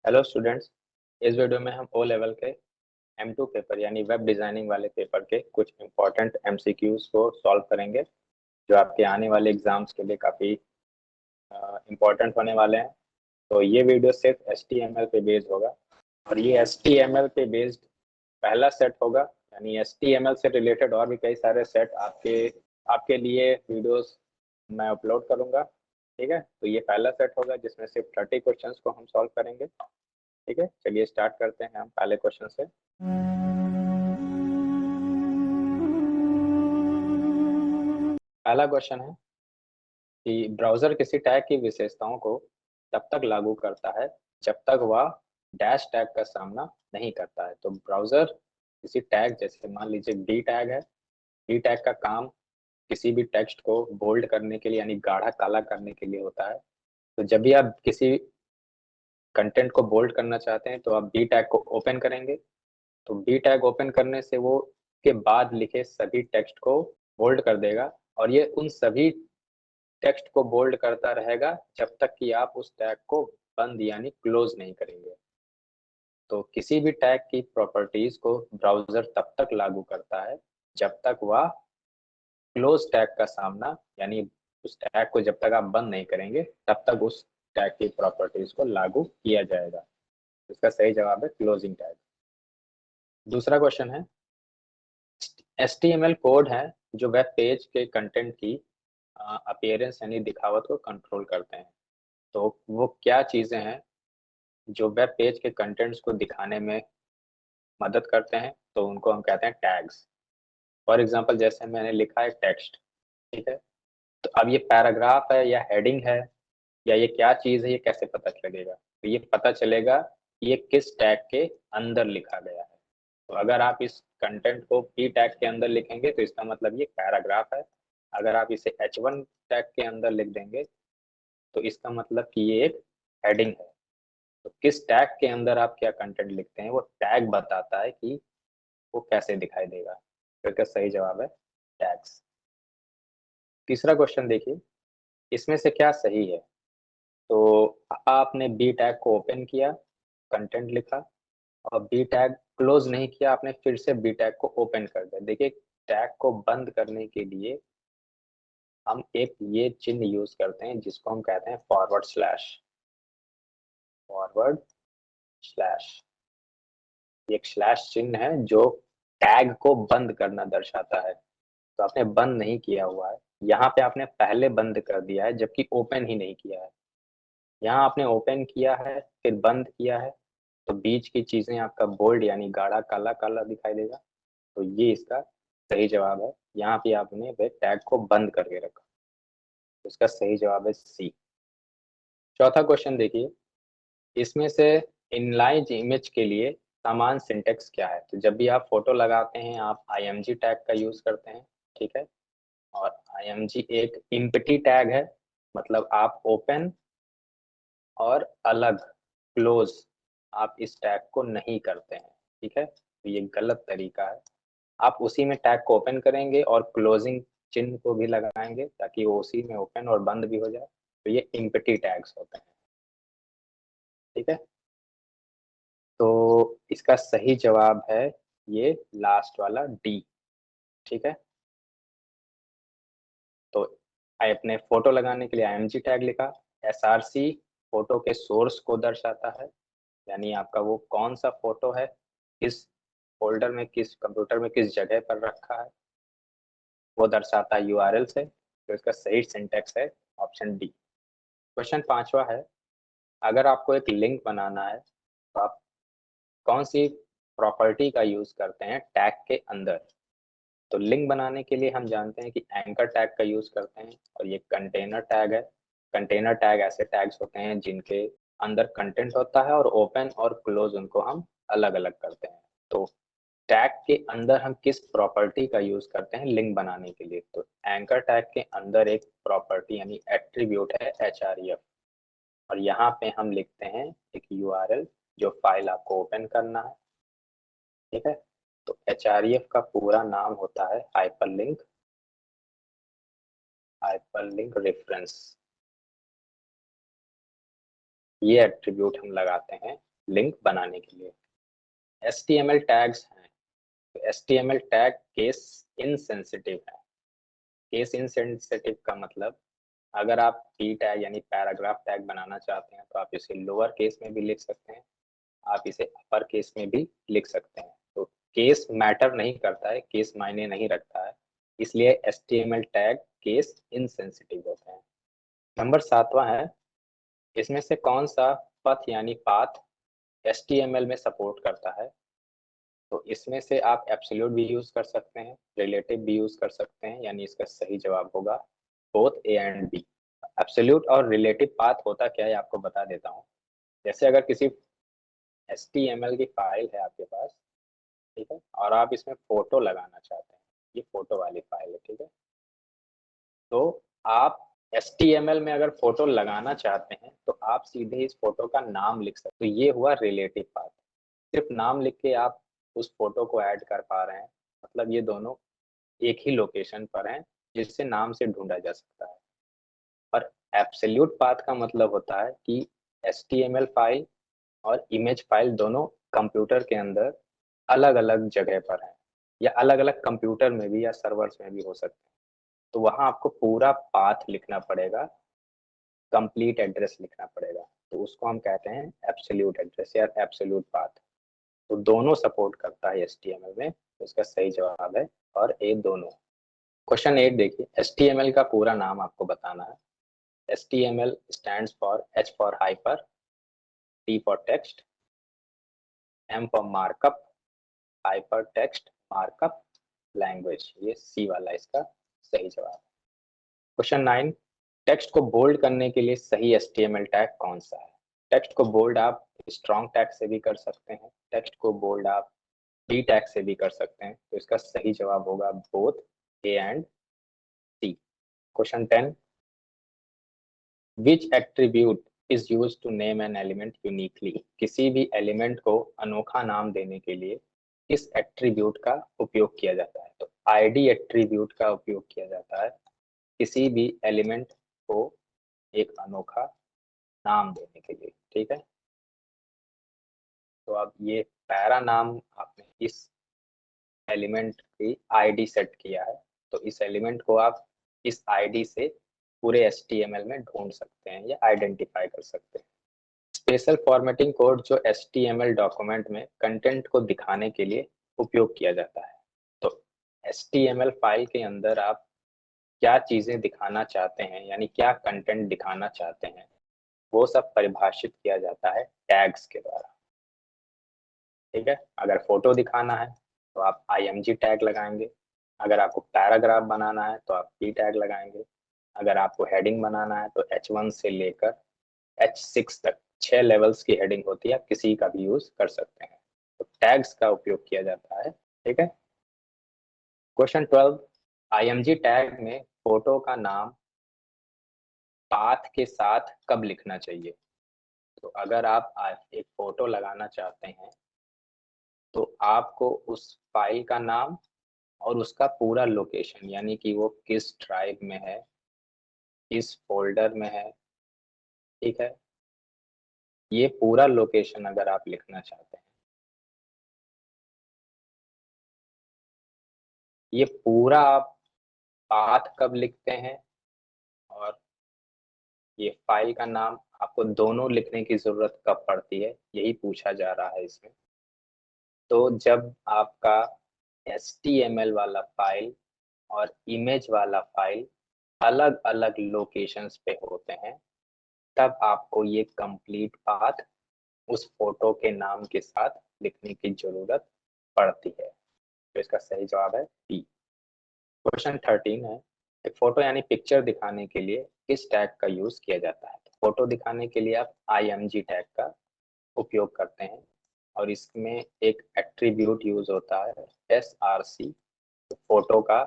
Hello students. इस video में हम ओ लेवल के M2 पेपर यानी वेब डिजाइनिंग वाले पेपर के कुछ इंपॉर्टेंट MCQs को सॉल्व करेंगे जो आपके आने वाले एग्जाम्स के लिए काफ़ी इंपॉर्टेंट होने वाले हैं। तो ये वीडियो सिर्फ HTML पे बेस्ड होगा और ये HTML पे बेस्ड पहला सेट होगा, यानी HTML से रिलेटेड और भी कई सारे सेट आपके आपके लिए वीडियोस मैं अपलोड करूंगा। ठीक है, तो ये पहला सेट होगा जिसमें सिर्फ 30 क्वेश्चंस को हम सॉल्व करेंगे। ठीक है, चलिए स्टार्ट करते हैं हम पहले क्वेश्चन से। पहला क्वेश्चन है कि ब्राउजर किसी टैग की विशेषताओं को तब तक लागू करता है जब तक वह डैश टैग का सामना नहीं करता है। तो ब्राउजर किसी टैग, जैसे मान लीजिए डी टैग है, डी टैग का काम किसी भी टेक्स्ट को बोल्ड करने के लिए यानी गाढ़ा काला करने के लिए होता है। तो जब भी आप किसी कंटेंट को बोल्ड करना चाहते हैं तो आप डी टैग को ओपन करेंगे। तो बी टैग ओपन करने से वो के बाद लिखे सभी टेक्स्ट को बोल्ड कर देगा और ये उन सभी टेक्स्ट को बोल्ड करता रहेगा जब तक कि आप उस टैग को बंद यानी क्लोज नहीं करेंगे। तो किसी भी टैग की प्रॉपर्टीज को ब्राउजर तब तक लागू करता है जब तक वह क्लोज टैग का सामना यानी उस टैग को जब तक आप बंद नहीं करेंगे तब तक उस टैग की प्रॉपर्टीज को लागू किया जाएगा। इसका सही जवाब है क्लोजिंग टैग। दूसरा क्वेश्चन है, HTML कोड है जो वेब पेज के कंटेंट की अपीयरेंस यानी दिखावट को कंट्रोल करते हैं। तो वो क्या चीजें हैं जो वेब पेज के कंटेंट्स को दिखाने में मदद करते हैं? तो उनको हम कहते हैं टैग्स। फॉर एग्जांपल जैसे मैंने लिखा है टेक्स्ट, ठीक है, तो अब ये पैराग्राफ है या हेडिंग है या ये क्या चीज है, ये कैसे पता चलेगा? तो ये पता चलेगा कि ये किस टैग के अंदर लिखा गया है। तो अगर आप इस कंटेंट को पी टैग के अंदर लिखेंगे तो इसका मतलब ये पैराग्राफ है। अगर आप इसे H1 टैग के अंदर लिख देंगे तो इसका मतलब कि ये एक हेडिंग है। तो किस टैग के अंदर आप क्या कंटेंट लिखते हैं वो टैग बताता है कि वो कैसे दिखाई देगा। तो इसका सही जवाब है टैग्स। तीसरा क्वेश्चन देखिए, इसमें से क्या सही है? तो आपने बी टैग को ओपन किया, कंटेंट लिखा और बी टैग क्लोज नहीं किया, आपने फिर से बी टैग को ओपन कर दिया। देखिए, टैग को बंद करने के लिए हम एक ये चिन्ह यूज करते हैं जिसको हम कहते हैं फॉरवर्ड स्लैश। फॉरवर्ड स्लैश एक स्लैश चिन्ह है जो टैग को बंद करना दर्शाता है। तो आपने बंद नहीं किया हुआ है, यहाँ पे आपने पहले बंद कर दिया है जबकि ओपन ही नहीं किया है। यहाँ आपने ओपन किया है फिर बंद किया है, तो बीच की चीजें आपका बोल्ड यानी गाढ़ा काला काला दिखाई देगा। तो ये इसका सही जवाब है। यहाँ पे आपने वे टैग को बंद करके रखा, तो इसका सही जवाब है सी। चौथा क्वेश्चन देखिए, इसमें से इनलाइन इमेज के लिए समान सिंटेक्स क्या है? तो जब भी आप फोटो लगाते हैं आप IMG टैग का यूज करते हैं, ठीक है, और IMG एक इम्पटी टैग है, मतलब आप ओपन और अलग क्लोज आप इस टैग को नहीं करते हैं। ठीक है, तो ये गलत तरीका है। आप उसी में टैग को ओपन करेंगे और क्लोजिंग चिन्ह को भी लगाएंगे ताकि वो उसी में ओपन और बंद भी हो जाए। तो ये इम्पटी टैग्स होते हैं। ठीक है, तो इसका सही जवाब है ये लास्ट वाला डी। ठीक है, तो अपने फोटो लगाने के लिए IMG टैग लिखा। SRC फोटो के सोर्स को दर्शाता है, यानी आपका वो कौन सा फोटो है, किस फोल्डर में, किस कंप्यूटर में, किस जगह पर रखा है, वो दर्शाता है URL से। तो इसका सही सिंटेक्स है ऑप्शन डी। क्वेश्चन पांचवा है, अगर आपको एक लिंक बनाना है तो आप कौन सी प्रॉपर्टी का यूज करते हैं टैग के अंदर? तो लिंक बनाने के लिए हम जानते हैं कि एंकर टैग का यूज करते हैं और ये कंटेनर टैग है। कंटेनर टैग ऐसे टैग्स होते हैं जिनके अंदर कंटेंट होता है और ओपन और क्लोज उनको हम अलग अलग करते हैं। तो टैग के अंदर हम किस प्रॉपर्टी का यूज करते हैं लिंक बनाने के लिए? तो एंकर टैग के अंदर एक प्रॉपर्टी यानी एट्रीब्यूट है href, और यहाँ पे हम लिखते हैं एक URL जो फाइल आपको ओपन करना है। ठीक है, तो href का पूरा नाम होता है हाइपरलिंक रेफरेंस। ये एट्रीब्यूट हम लगाते हैं लिंक बनाने के लिए। HTML टैग्स हैं, तो HTML टैग केस इनसेंसिटिव है। केस इनसेंसिटिव का मतलब अगर आप p टैग यानी पैराग्राफ टैग बनाना चाहते हैं तो आप इसे लोअर केस में भी लिख सकते हैं, आप इसे अपर केस में भी लिख सकते हैं। तो केस मैटर नहीं करता है, केस मायने नहीं रखता है, इसलिए HTML टैग केस इनसेंसिटिव होते हैं। नंबर 7वां है, इसमें से कौन सा पथ यानी पाथ HTML में सपोर्ट करता है? तो इसमें से आप एब्सोल्यूट भी यूज कर सकते हैं, रिलेटिव भी यूज कर सकते हैं, यानी इसका सही जवाब होगा both A and B. Absolute और रिलेटिव पाथ होता क्या है आपको बता देता हूँ। जैसे अगर किसी HTML की फाइल है आपके पास, ठीक है, और आप इसमें फोटो लगाना चाहते हैं, ये फोटो वाली फाइल है, ठीक है, तो आप HTML में अगर फोटो लगाना चाहते हैं तो आप सीधे इस फोटो का नाम लिख सकते हैं। तो ये हुआ रिलेटिव पाथ, सिर्फ नाम लिख के आप उस फोटो को ऐड कर पा रहे हैं, मतलब ये दोनों एक ही लोकेशन पर हैं जिससे नाम से ढूंढा जा सकता है। और एब्सोल्यूट पाथ का मतलब होता है कि HTML फाइल और इमेज फाइल दोनों कंप्यूटर के अंदर अलग अलग जगह पर हैं, या अलग अलग कंप्यूटर में भी या सर्वर्स में भी हो सकते हैं, तो वहां आपको पूरा पाथ लिखना पड़ेगा, कंप्लीट एड्रेस लिखना पड़ेगा, तो उसको हम कहते हैं एब्सोल्यूट एड्रेस या एब्सोल्यूट पाथ। तो दोनों सपोर्ट करता है HTML में, तो इसका सही जवाब है और ए दोनों। क्वेश्चन 8 देखिए, HTML का पूरा नाम आपको बताना है। HTML stands for H for hyper, T for text, M for markup, hypertext markup language, ये C वाला इसका सही जवाब। क्वेश्चन 9, टेक्स्ट को बोल्ड करने के लिए सही HTML टैग कौन सा है? टेक्स्ट को बोल्ड आप स्ट्रॉन्ग टैग से भी कर सकते हैं, टेक्स्ट को बोल्ड आप डी टैग से भी कर सकते हैं, तो इसका सही जवाब होगा both A and C. Question 10, which attribute is used to name an element uniquely? किसी भी एलिमेंट को अनोखा नाम देने के लिए किस एट्रीब्यूट का उपयोग किया जाता है? तो आईडी एट्रीब्यूट का उपयोग किया जाता है किसी भी एलिमेंट को एक अनोखा नाम देने के लिए, ठीक है। तो अब ये पैरा नाम आपने इस एलिमेंट की आईडी सेट किया है, तो इस एलिमेंट को आप इस आईडी से पूरे HTML में ढूंढ सकते हैं या आइडेंटिफाई कर सकते हैं। स्पेशल फॉर्मेटिंग कोड जो HTML डॉक्यूमेंट में कंटेंट को दिखाने के लिए उपयोग किया जाता है। तो HTML फाइल के अंदर आप क्या चीजें दिखाना चाहते हैं, यानी क्या कंटेंट दिखाना चाहते हैं, वो सब परिभाषित किया जाता है टैग्स के द्वारा, ठीक है। अगर फोटो दिखाना है तो आप IMG टैग लगाएंगे, अगर आपको पैराग्राफ बनाना है तो आप P टैग लगाएंगे, अगर आपको हेडिंग बनाना है तो H1 से लेकर H6 तक 6 लेवल्स की हेडिंग होती है, किसी का भी यूज कर सकते हैं, तो टैग्स का उपयोग किया जाता है, ठीक है। क्वेश्चन 12, IMG टैग में फोटो का नाम पाथ के साथ कब लिखना चाहिए? तो अगर आप एक फोटो लगाना चाहते हैं तो आपको उस फाइल का नाम और उसका पूरा लोकेशन, यानी कि वो किस ड्राइव में है, किस फोल्डर में है, ठीक है, ये पूरा लोकेशन अगर आप लिखना चाहते हैं, ये पूरा आप पाथ कब लिखते हैं और ये फाइल का नाम आपको दोनों लिखने की जरूरत कब पड़ती है, यही पूछा जा रहा है इसमें। तो जब आपका HTML वाला फाइल और इमेज वाला फाइल अलग अलग लोकेशंस पे होते हैं, तब आपको ये कंप्लीट पाथ उस फोटो के नाम के साथ लिखने की जरूरत पड़ती है, तो इसका सही जवाब है बी। क्वेश्चन 13 है, एक फोटो यानी पिक्चर दिखाने के लिए किस टैग का यूज किया जाता है? फोटो दिखाने के लिए आप IMG टैग का उपयोग करते हैं, और इसमें एक एट्रीब्यूट यूज होता है SRC, फोटो का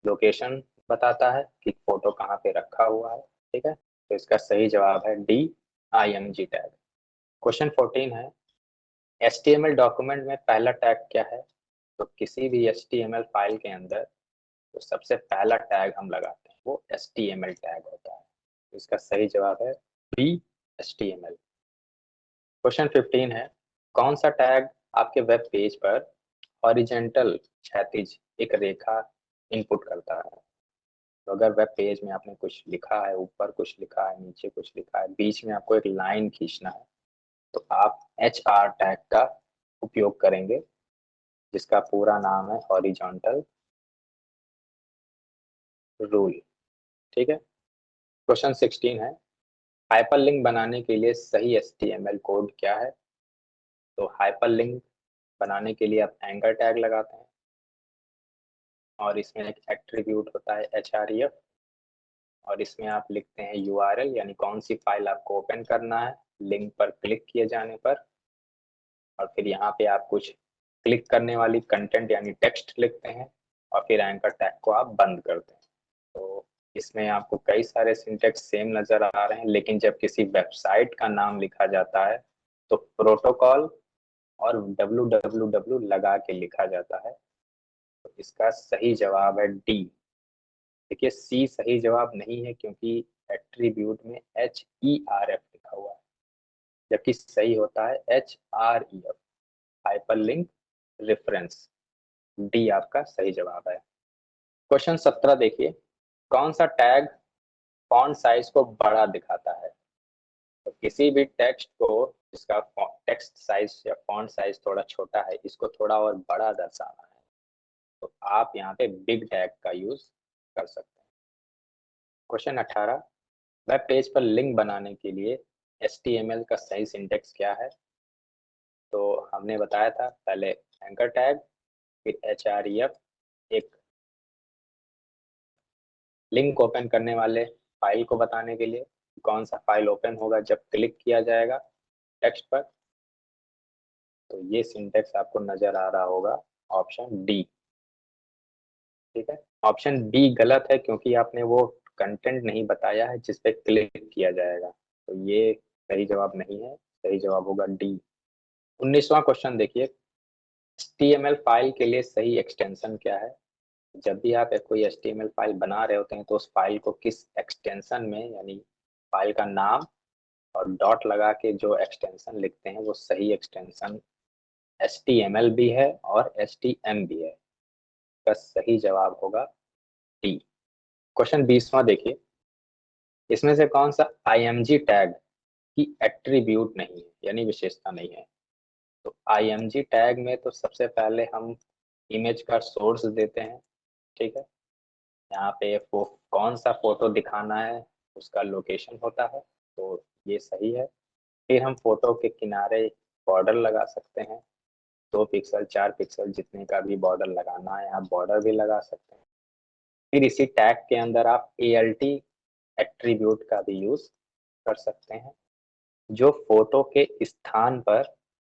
लोकेशन बताता है कि फोटो कहाँ पे रखा हुआ है, ठीक है, तो इसका सही जवाब है डी, IMG टैग। क्वेश्चन 14 है, HTML डॉक्यूमेंट में पहला टैग क्या है? तो किसी भी HTML फाइल के अंदर तो सबसे पहला टैग हम लगाते हैं वो HTML टैग होता है, तो इसका सही जवाब है बी, HTML। क्वेश्चन 15 है, कौन सा टैग आपके वेब पेज पर हॉरिजेंटल क्षैतिज एक रेखा इनपुट करता है? तो अगर वेब पेज में आपने कुछ लिखा है, ऊपर कुछ लिखा है, नीचे कुछ लिखा है, बीच में आपको एक लाइन खींचना है, तो आप HR टैग का उपयोग करेंगे, जिसका पूरा नाम है हॉरिजॉन्टल रूल। ठीक है। क्वेश्चन 16 है, हाइपरलिंक बनाने के लिए सही HTML कोड क्या है? तो हाइपरलिंक बनाने के लिए आप एंकर टैग लगाते हैं और इसमें एक एट्रीब्यूट होता है href, और इसमें आप लिखते हैं URL, यानी कौन सी फाइल आपको ओपन करना है लिंक पर क्लिक किए जाने पर, और फिर यहाँ पे आप कुछ क्लिक करने वाली कंटेंट यानी टेक्स्ट लिखते हैं, और फिर एंकर टैग को आप बंद करते हैं। तो इसमें आपको कई सारे सिंटेक्स सेम नजर आ रहे हैं, लेकिन जब किसी वेबसाइट का नाम लिखा जाता है तो प्रोटोकॉल और www लगा के लिखा जाता है। तो इसका सही जवाब है डी। देखिए, सी सही जवाब नहीं है क्योंकि एट्रीब्यूट में HERF लिखा हुआ है, जबकि सही होता है HREF, हाइपरलिंक रेफरेंस। डी आपका सही जवाब है। क्वेश्चन 17 देखिए, कौन सा टैग फॉन्ट साइज को बड़ा दिखाता है? तो किसी भी टेक्स्ट को जिसका टेक्स्ट साइज या फॉन्ट साइज थोड़ा छोटा है, इसको थोड़ा और बड़ा दर्शाना है, तो आप यहाँ पे बिग टैग का यूज कर सकते हैं। क्वेश्चन 18, वेब पेज पर लिंक बनाने के लिए HTML का सही सिंटेक्स क्या है? तो हमने बताया था पहले एंकर टैग, फिर HREF, एक लिंक ओपन करने वाले फाइल को बताने के लिए कौन सा फाइल ओपन होगा जब क्लिक किया जाएगा टेक्स्ट पर। तो ये सिंटेक्स आपको नजर आ रहा होगा, ऑप्शन डी। ठीक है। ऑप्शन बी गलत है क्योंकि आपने वो कंटेंट नहीं बताया है जिस पे क्लिक किया जाएगा, तो ये सही जवाब नहीं है, सही जवाब होगा डी। 19वां क्वेश्चन देखिए, HTML फाइल के लिए सही एक्सटेंशन क्या है? जब भी आप एक कोई HTML फाइल बना रहे होते हैं तो उस फाइल को किस एक्सटेंशन में, यानी फाइल का नाम और डॉट लगा के जो एक्सटेंशन लिखते हैं वो सही एक्सटेंशन HTML भी है और HTM भी है। का सही जवाब होगा डी। क्वेश्चन 20वां देखिए, इसमें से कौन सा IMG टैग की एट्रीब्यूट नहीं है, यानी विशेषता नहीं है? तो IMG टैग में तो सबसे पहले हम इमेज का सोर्स देते हैं। ठीक है। यहाँ पे कौन सा फोटो दिखाना है उसका लोकेशन होता है, तो ये सही है। फिर हम फोटो के किनारे बॉर्डर लगा सकते हैं, 2 पिक्सल 4 पिक्सल जितने का भी बॉर्डर लगाना है आप बॉर्डर भी लगा सकते हैं। फिर इसी टैग के अंदर आप ALT एट्रीब्यूट का भी यूज कर सकते हैं, जो फोटो के स्थान पर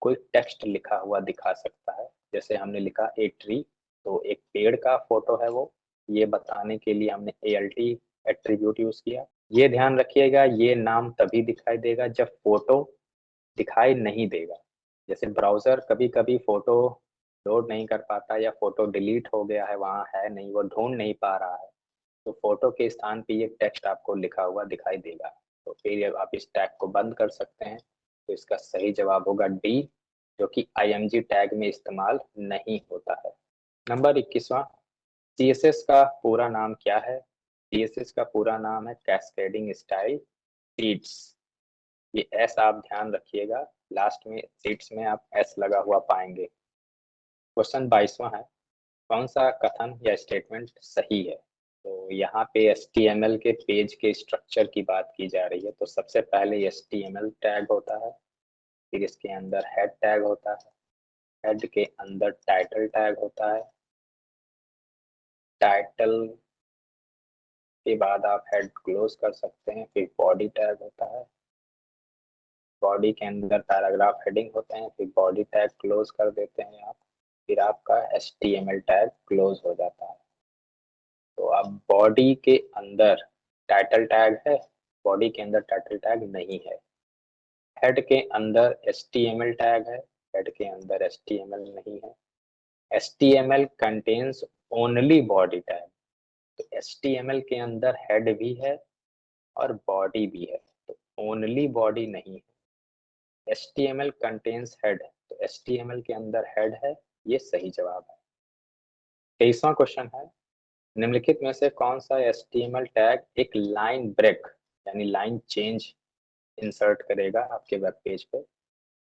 कोई टेक्स्ट लिखा हुआ दिखा सकता है। जैसे हमने लिखा ए ट्री, तो एक पेड़ का फोटो है वो, ये बताने के लिए हमने ALT एट्रीब्यूट यूज किया। ये ध्यान रखिएगा, ये नाम तभी दिखाई देगा जब फोटो दिखाई नहीं देगा। जैसे ब्राउजर कभी कभी फोटो लोड नहीं कर पाता या फोटो डिलीट हो गया है, वहां है नहीं, वो ढूंढ नहीं पा रहा है, तो फोटो के स्थान पे ये टेक्स्ट आपको लिखा हुआ दिखाई देगा, तो फिर आप इस टैग को बंद कर सकते हैं। तो इसका सही जवाब होगा डी, जो कि IMG टैग में इस्तेमाल नहीं होता है। नंबर 21वां, CSS का पूरा नाम क्या है? CSS का पूरा नाम है कैस्केडिंग स्टाइल सीड्स। ये एस आप ध्यान रखिएगा, लास्ट में सीड्स में आप एस लगा हुआ पाएंगे। क्वेश्चन 22वां है, कौन सा कथन या स्टेटमेंट सही है? तो यहाँ पे HTML के पेज के स्ट्रक्चर की बात की जा रही है, तो सबसे पहले HTML टैग होता है, फिर इसके अंदर हेड टैग होता है, हेड के अंदर टाइटल टैग होता है, टाइटल के बाद आप हेड क्लोज कर सकते हैं, फिर बॉडी टैग होता है, बॉडी के अंदर पैराग्राफ हेडिंग होते हैं, फिर बॉडी टैग क्लोज कर देते हैं आप, फिर आपका HTML टैग क्लोज हो जाता है। तो अब बॉडी के अंदर टाइटल टैग है, बॉडी के अंदर टाइटल टैग नहीं है। हेड के अंदर HTML टैग है, हेड के अंदर HTML नहीं है। HTML contains only body tag, तो HTML के अंदर हेड भी है और बॉडी भी है, तो ओनली बॉडी नहीं है। HTML कंटेन्स हेड, तो HTML के अंदर हेड है, ये सही जवाब है। 23वां क्वेश्चन है, निम्नलिखित में से कौन सा HTML टैग एक लाइन ब्रेक यानी लाइन चेंज इंसर्ट करेगा आपके वेब पेज पे?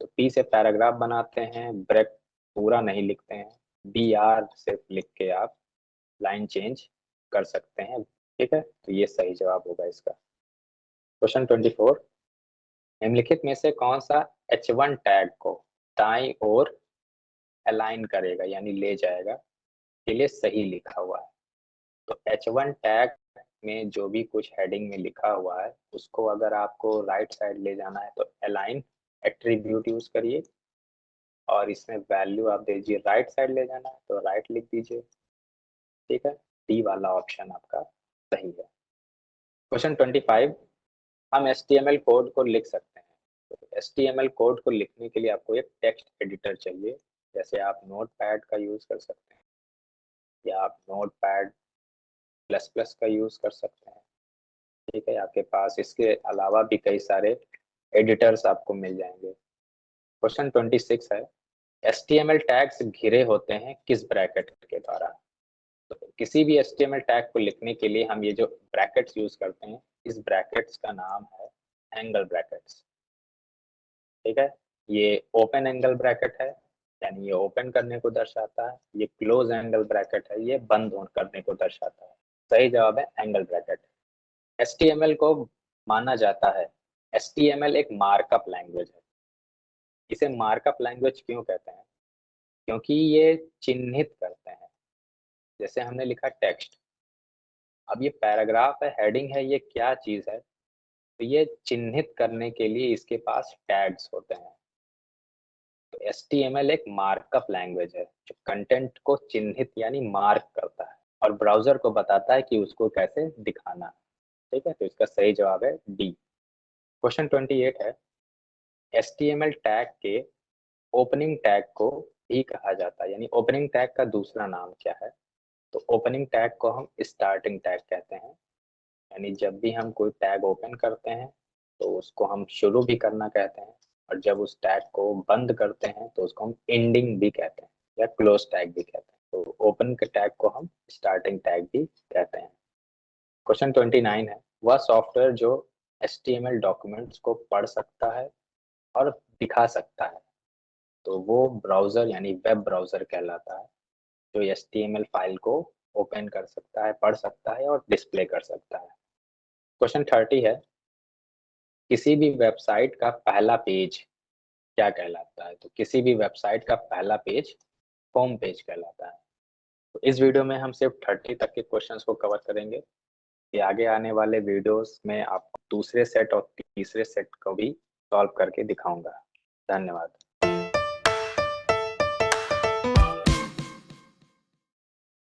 तो P से पैराग्राफ बनाते हैं, ब्रेक पूरा नहीं लिखते हैं, BR सिर्फ लिख के आप लाइन चेंज कर सकते हैं। ठीक है, तो ये सही जवाब होगा इसका। क्वेश्चन 24, निम्नलिखित में से कौन सा H1 टैग को दाईं ओर अलाइन करेगा यानी ले जाएगा के लिए सही लिखा हुआ है? तो H1 टैग में जो भी कुछ हेडिंग में लिखा हुआ है उसको अगर आपको राइट साइड ले जाना है तो अलाइन एट्रीब्यूट यूज करिए, और इसमें वैल्यू आप दीजिए, राइट साइड ले जाना है तो राइट लिख दीजिए। ठीक है, डी वाला ऑप्शन आपका सही है। क्वेश्चन 25, हम HTML कोड को लिख सकते हैं। तो HTML कोड को लिखने के लिए आपको एक टेक्स्ट एडिटर चाहिए, जैसे आप नोटपैड का यूज कर सकते हैं या आप नोटपैड प्लस प्लस का यूज कर सकते हैं। ठीक है, आपके पास इसके अलावा भी कई सारे एडिटर्स आपको मिल जाएंगे। क्वेश्चन 26 है, HTML टैग्स घिरे होते हैं किस ब्रैकेट के द्वारा? तो किसी भी HTML टैग को लिखने के लिए हम ये जो ब्रैकेट्स यूज करते हैं, इस ब्रैकेट्स का नाम है एंगल ब्रैकेट्स। ठीक है, ये ओपन एंगल ब्रैकेट है यानी ये ओपन करने को दर्शाता है, ये क्लोज एंगल ब्रैकेट है, ये बंद करने को दर्शाता है। सही जवाब है एंगल ब्रैकेट। HTML को माना जाता है, HTML एक मार्कअप लैंग्वेज है। इसे मार्कअप लैंग्वेज क्यों कहते हैं? क्योंकि ये चिन्हित करते हैं, जैसे हमने लिखा टेक्स्ट, अब ये पैराग्राफ है, हेडिंग है, ये क्या चीज है? तो ये चिन्हित करने के लिए इसके पास टैग्स होते हैं। तो HTML एक मार्कअप लैंग्वेज है जो कंटेंट को चिन्हित यानी मार्क करता है और ब्राउजर को बताता है कि उसको कैसे दिखाना है। ठीक है, तो इसका सही जवाब है डी। क्वेश्चन 28 है, HTML टैग के ओपनिंग टैग को भी कहा जाता है, यानी ओपनिंग टैग का दूसरा नाम क्या है? तो ओपनिंग टैग को हम स्टार्टिंग टैग कहते हैं, यानी जब भी हम कोई टैग ओपन करते हैं तो उसको हम शुरू भी करना कहते हैं, और जब उस टैग को बंद करते हैं तो उसको हम एंडिंग भी कहते हैं या क्लोज टैग भी कहते हैं। तो ओपन के टैग को हम स्टार्टिंग टैग भी कहते हैं। क्वेश्चन 29 है, वह सॉफ्टवेयर जो HTML डॉक्यूमेंट्स को पढ़ सकता है और दिखा सकता है, तो वो ब्राउजर यानी वेब ब्राउजर कहलाता है, जो HTML फाइल को ओपन कर सकता है, पढ़ सकता है और डिस्प्ले कर सकता है। क्वेश्चन 30 है, किसी भी वेबसाइट का पहला पेज क्या कहलाता है? तो किसी भी वेबसाइट का पहला पेज होम पेज कहलाता है। तो इस वीडियो में हम सिर्फ 30 तक के क्वेश्चंस को कवर करेंगे, कि आगे आने वाले वीडियोस में आपको दूसरे सेट और तीसरे सेट को भी सॉल्व करके दिखाऊंगा। धन्यवाद।